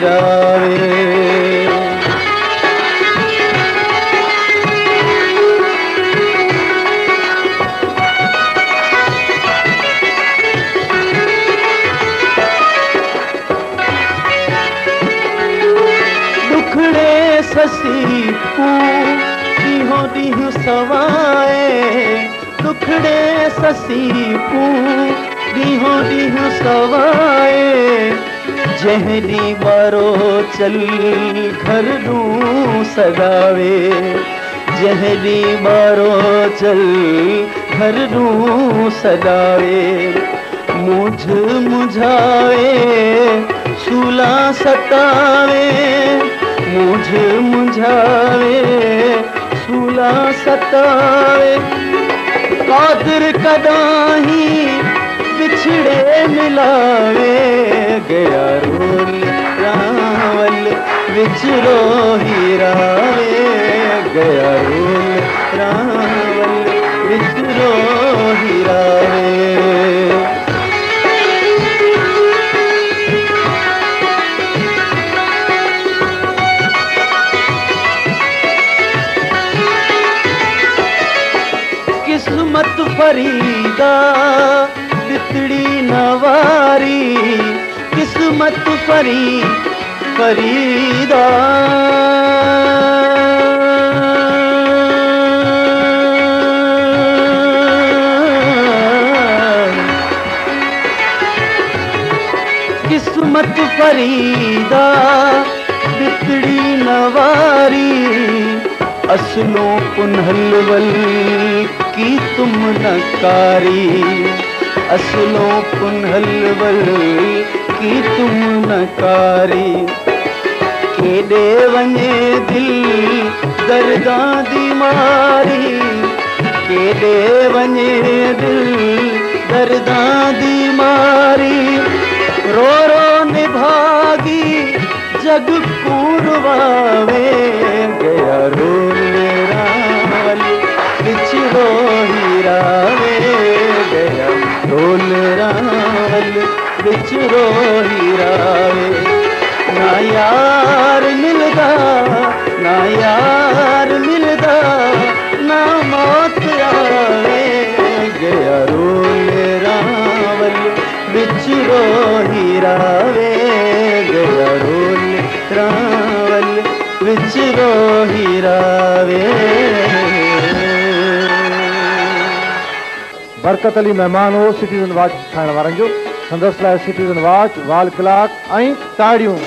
हीरावे। ससी पू ॾींहों ॾींहुं सवाए, दुखड़े ससी पू ॾींहों ॾींहुं सवाए, जंहिं ॾींहुं ॿारो चल घर ॾूं सॾावे, जंहिं ॾींहुं ॿारो चल घर ॾूं सॾावे, मुझ मुझाए सूला सतावे, मुझ मुझावे सूला सतावे, कादिर कदाही बिछड़े मिलावे, गया रोल रावल विचरो हीरावे, गया रोल रावल विचरो हीरावे। किस्मत फरीदा बितड़ी नवारी, किस्मत फरीदा किस्मत फरीदा बितड़ी नवारी, असलों पुनहलवल की तुम नकारी, असलों पुनहलवल की तुम नकारी, केॾे वञे दिल दर्दां दी मारी, केॾे वञे दिल दर्दां दी मारी, रो रो निभागी जग पूरवावे, गया रोल रावल विचरो हीरावे, गया रोल रावल विचरो हीरावे, ना यार मिलदा ना यार मिलदा ना मौत आवे, गया रोल रावल विचरो हीरावे, गया रोल रावल विचरो हीरावे। बरकत अली मेहमान हो सिटीज़न वॉच ठाहिण वारनि जो, संदसि लाइ सिटीज़न वॉच वाल क्लाक ऐं ताड़ियूं।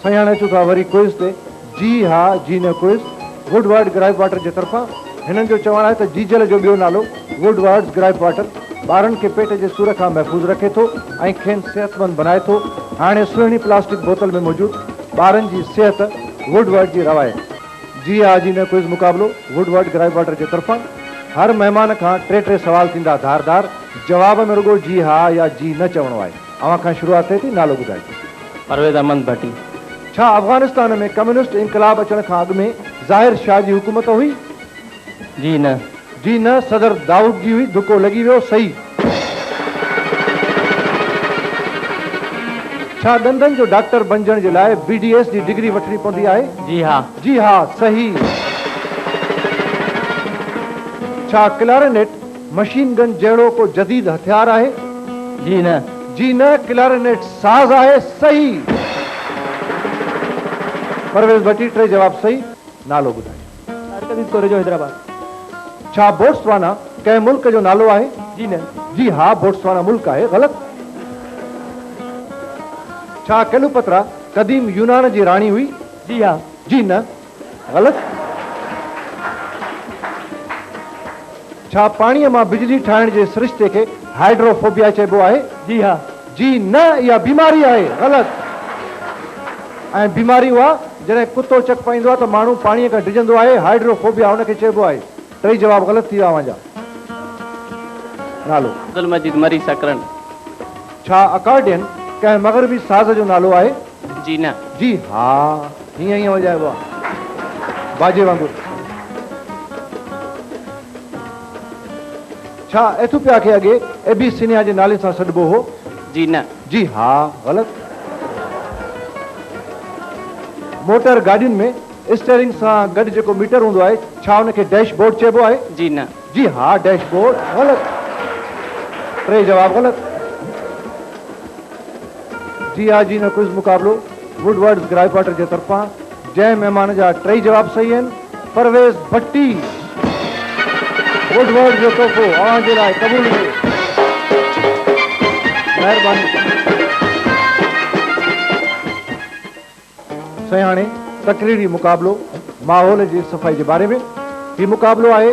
साईं हाणे अचूं था वरी क्विज़ ते। जी हा जी न क्विज़ वुडवर्ड ग्राइप वाटर जे तरफ़ां। हिननि जो चवणु आहे त जीजल जो ॿियो नालो वुडवर्ड ग्राइप वाटर ॿारनि खे पेट जे सूर खां महफ़ूज़ रखे थो ऐं खेनि सिहतमंद बनाए थो। हाणे सुहिणी प्लास्टिक बोतल में मौजूदु ॿारनि जी सिहत वुडवर्ड जी रवायत। जी हा जी न क्विज़ मुक़ाबिलो वुडवर्ड ग्राइप वाटर जे तरफ़ां। हर महिमान खां टे सवाल थींदा धारदार, जवाब में रुगो जी हा या जी न चवणो आहे। अव्हां खां शुरूआत थिए थी, नालो ॿुधाइजो। परवेज़ अहमद भट्टी। छा अफ़गानिस्तान में कम्युनिस्ट इनकलाब अचण खां अॻु में ज़ाहिर शाह जी हुकूमत हुई? जी न। जी न, सदर दाऊद जी हुई। धुको लॻी वियो, सही। छा ॾंदनि जो डॉक्टर बणजण जे लाइ BDS जी डिग्री वठणी पवंदी आहे? जी हा। जी हा, सही। छा क्लारिनेट मशीन गन जहिड़ो को जदीद हथियार आहे? जी न। जी न, क्लारिनेट साज़ आहे, सही। परवेज़ भट्टी, टे जवाब सही। नालो ॿुधायो। हैदराबाद। छा बोट्सवाना कंहिं मुल्क जो नालो आहे? जी न। जी हा, बोट्सवाना मुल्क आहे, ग़लति। छा क्लेओपत्रा क़दीम यूनान जी राणी हुई? जी हा। जी न, ग़लति। छा पाणीअ मां बिजली ठाहिण जे सिरिश्ते खे हाइड्रोफोबिया चइबो आहे? जी हा। जी न, इहा बीमारी आहे, ग़लति। ऐं बीमारी उहा जॾहिं कुतो चक पाईंदो आहे त माण्हू पाणीअ खां डिॼंदो आहे, हाइड्रोफोबिया हुनखे चइबो आहे। टई जवाब ग़लति थी विया अव्हांजा। नालो? अब्दुल मजीद मरी सकरन। छा अकॉर्डियन कंहिं मग़रबी साज़ जो नालो आहे? जी न। जी हा, हीअं वॼाइबो आहे, बाजे वांगुरु। छा एथोपिया खे अॻे एबीसिनिया जे नाले सां सॾिबो हो? जी न। जी हा, ग़लति। मोटर गाॾियुनि में स्टीयरिंग सां गॾु जेको मीटर हूंदो आहे, छा हुनखे डैशबोर्ड चइबो आहे? जी न। जी हा, डैशबोर्ड। ग़लति। टे जवाब ग़लति। जी हा जी न क्विज़ मुक़ाबिलो वुडवर्ड्स ग्राई पॉटर जे तरफ़ां जंहिं महिमान जा टई जवाब सही आहिनि, परवेज़ भट्टी। वुडवर्ड जो तोहफ़ो अव्हां जे लाइ क़बूल हुजे। महिरबानी। साईं, हाणे तकरीरी मुक़ाबिलो माहौल जी सफ़ाई जे बारे में। हीउ मुक़ाबिलो आहे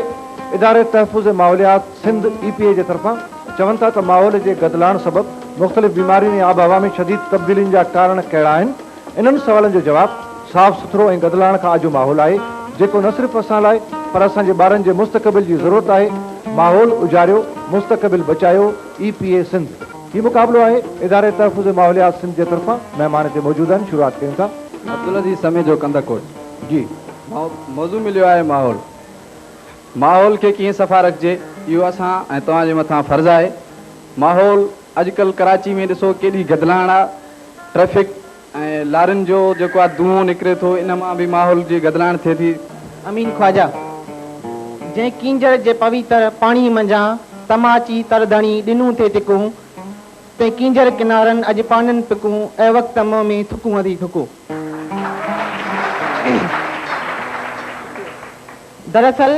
इदारे तहफ़ुज़ माहौलियात सिंध EPA जे तरफ़ां। चवनि था त माहौल जे गदिलाइण सबबि मुख़्तलिफ़ बीमारियुनि ऐं आबहवा में शदीद तब्दीलियुनि जा कारण कहिड़ा आहिनि? इन्हनि सवालनि जो जवाबु साफ़ सुथरो ऐं गदिलाइण खां आजो माहौल आहे, जेको न सिर्फ़ु असां लाइ पर असांजे ॿारनि जे मुस्तक़बिल जी ज़रूरत आहे। माहौल उजारियो, मुस्तक़बिल बचायो, EPA सिंध। हीउ मुक़ाबिलो आहे इदारे तहफ़ुज़ माहौलियात सिंध जे तरफ़ां। महिमान हिते मौजूदु आहिनि। शुरूआत कयूं था। अब्दुल अज़ीज़ समय जो कंदकोट। जी, मौज़ू मिलियो आहे माहौल। माहौल खे कीअं सफ़ा रखिजे, इहो असां ऐं तव्हांजे मथां फ़र्ज़ु आहे। माहौल अॼुकल्ह कराची में ॾिसो केॾी गदिलाइण आहे। ट्रैफिक ऐं लारियुनि जो जेको आहे धुओं निकिरे थो, इन मां बि माहौल जी गदिलाइण थिए थी। अमीन ख्वाजा जंहिं कींजड़ जे पवित्र पाणी मंझां तमाची तरदणी ॾिनूं थे टिकूं, ते कींजड़ किनारनि अॼु पाननि पिकूं, ऐं वक़्त मुंहं में थुकूं अधी थुकूं। दरअसल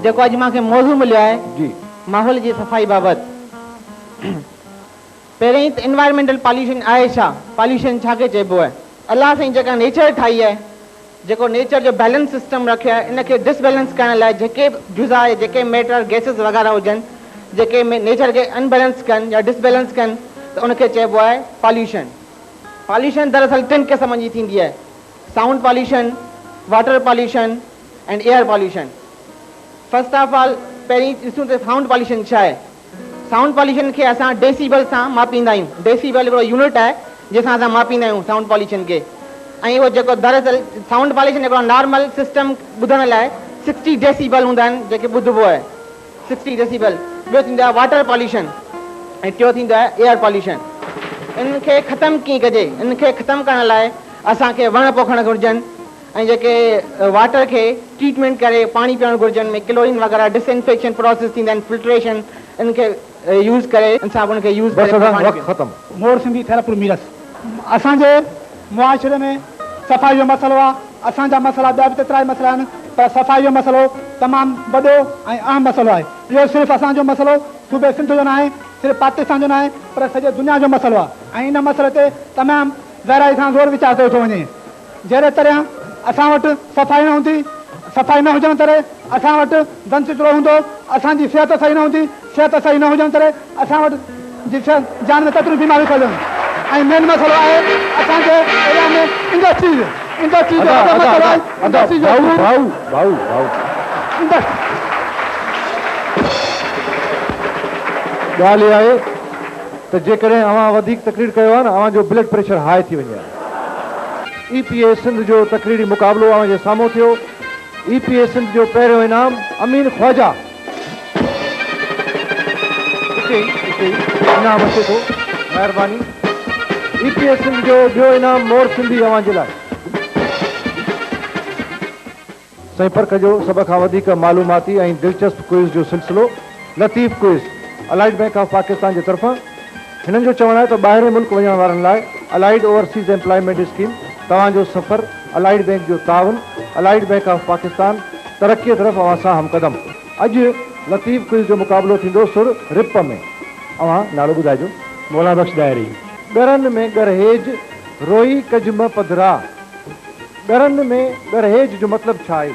जेको अॼु मूंखे मौज़ू मिलियो आहे जी, माहौल जी सफ़ाई बाबति। पहिरीं त इन्वायरमेंटल पॉल्यूशन आहे छा? पॉल्यूशन छा खे चइबो आहे? अलाह साईं जेका नेचर ठाही आहे, जेको नेचर जो बैलेंस सिस्टम रखियो आहे, इनखे डिसबैलेंस करण लाइ जेके जुज़ा जेके मैटर गैसिस वग़ैरह हुजनि, जेके नेचर खे अनबैलेंस कनि या डिसबैलेंस कनि, त उनखे चइबो आहे पॉल्यूशन। पॉल्यूशन दरअसल 3 क़िस्मनि जी थींदी आहे: sound pollution, water pollution and air pollution. First of all पहिरीं ॾिसूं त साउंड पॉल्यूशन छा आहे। साउंड पॉल्यूशन खे असां डेसीबल सां मापींदा आहियूं। डेसीबल हिकिड़ो यूनिट आहे जंहिंसां असां मापींदा आहियूं साउंड पॉल्यूशन खे। ऐं उहो जेको दरअसल साउंड पॉल्यूशन हिकिड़ो नॉर्मल सिस्टम ॿुधण लाइ 60 डेसीबल हूंदा आहिनि, जेके ॿुधबो आहे 60 डेसीबल। ॿियो थींदो आहे वाटर पॉल्यूशन ऐं टियों थींदो आहे एयर पॉल्यूशन। इनखे ख़तमु कीअं कजे? इनखे ख़तमु करण लाइ असांखे वण पोखणु घुरिजनि ऐं जेके वाटर खे ट्रीटमेंट करे पाणी पीअणु घुरिजनि, में क्लोरीन वग़ैरह डिसइंफेक्शन प्रोसेस थींदा आहिनि, फिल्ट्रेशन, इनखे यूज़ करे इंसान उनखे यूज़ करे। वक़्तु ख़तमु। मोर सिंधी थेरापुर मीरस। असांजे मुआशरे में सफ़ाई जो मसइलो आहे। असांजा मसइला ॿिया बि केतिरा मसइला आहिनि, पर सफ़ाई जो मसइलो तमामु वॾो ऐं अहम मसइलो आहे। इहो सिर्फ़ु असांजो मसइलो सूबे सिंध जो न आहे, सिर्फ़ु पाकिस्तान जो न आहे, पर सॼे दुनिया जो मसइलो आहे। ऐं इन मसइले ते तमामु गहराई सां ज़ोर वीचार कयो थो वञे। जहिड़े तरह असां वटि सफ़ाई न हूंदी, सफ़ाई न हुजण करे असां वटि दंद चिचिड़ो हूंदो, असांजी सिहत सही न हूंदी, सिहत सही न हुजण करे असां वटि जान में केतिरियूं बीमारियूं फैलनि। ऐं मेन मसइलो आहे असांजे एरिया में इंडस्ट्रीज़ जो वॾो मसइलो आहे। इंडस्ट्री जो ॻाल्हि इहा आहे त जेकॾहिं अव्हां वधीक तकरीर कयो आहे न, अव्हां जो ब्लड प्रेशर हाई थी वञे। EPA सिंध जो तकरीरी मुक़ाबिलो अव्हां जे साम्हूं थियो। EPA सिंध जो पहिरियों इनाम अमीन ख्वाजा। इनाम अचे थो, महिरबानी। EPA सिंध जो ॿियो इनाम मोर सिंधी अव्हां जे लाइ। साईं, फ़र्क़ जो सभ खां वधीक मालूमाती ऐं दिलचस्प क्विज़ जो सिलसिलो Latif quiz Allied Bank of Pakistan जे तरफ़ां। हिननि जो चवणु आहे त ॿाहिरि मुल्क वञण वारनि लाइ अलाइड ओवरसीज़ एम्प्लॉयमेंट स्कीम, तव्हांजो सफ़र, अलाइड बैंक जो ताउन, अलाइड बैंक ऑफ पाकिस्तान, तरक़ीअ तरफ़ अव्हां सां हमक़दम। अॼु लतीफ़ क्विज़ जो मुक़ाबिलो थींदो सुर रिप में। अव्हां नालो ॿुधाइजो। मौला बख्श डायरी। ॻरनि में ॻरहेज रोई कजम पधरा। ॻरनि में ॻरहेज जो मतिलबु छा आहे?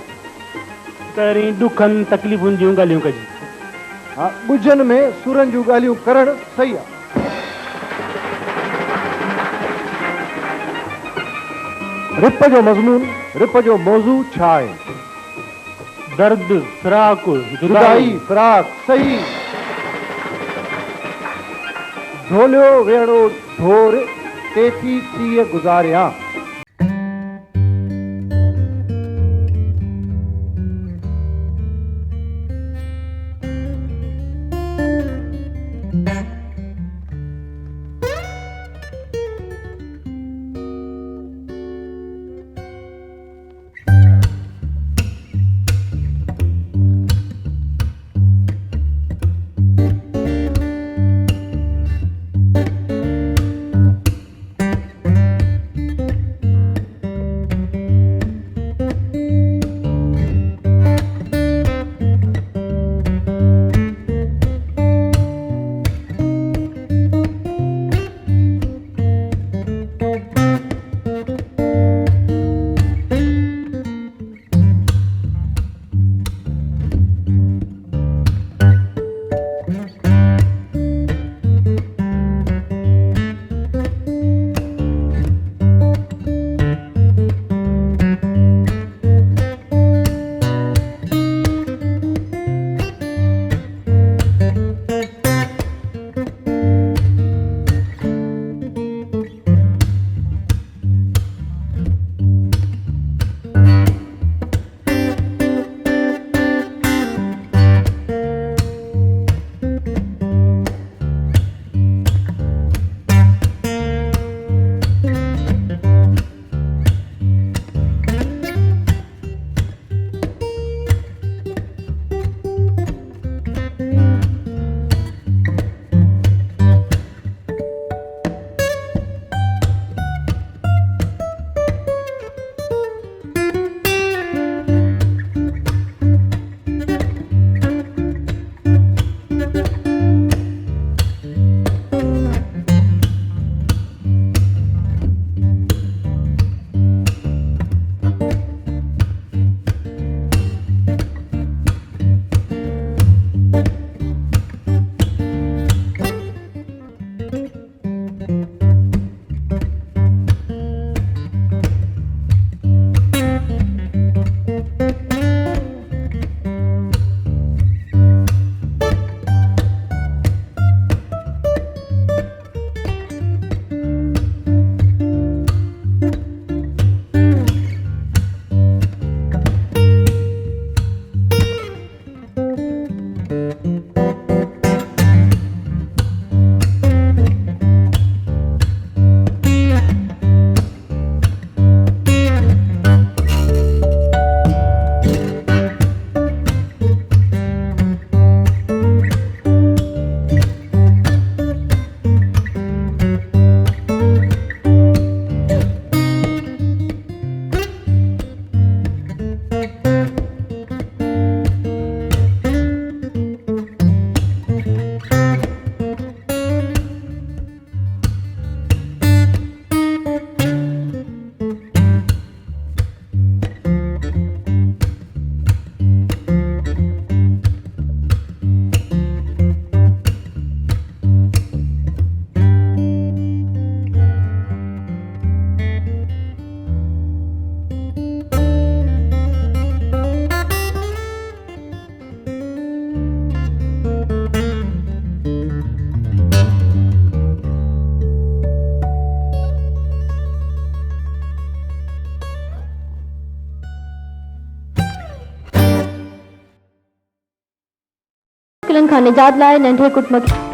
पहिरीं ॾुखनि तकलीफ़ुनि जूं ॻाल्हियूं कजे। हा, ॻुझनि में सुरनि जूं ॻाल्हियूं करणु सही आहे। रिप जो मज़मून, रिप जो मौज़ू छा आहे? दर्द, फिराक, जुदाई, फिराक, सही। ढोलियो वेड़ो ढोर तेथी तीअ गुज़ारियां। मुश्किलनि खां निजात लाइ नंढे कुटुंब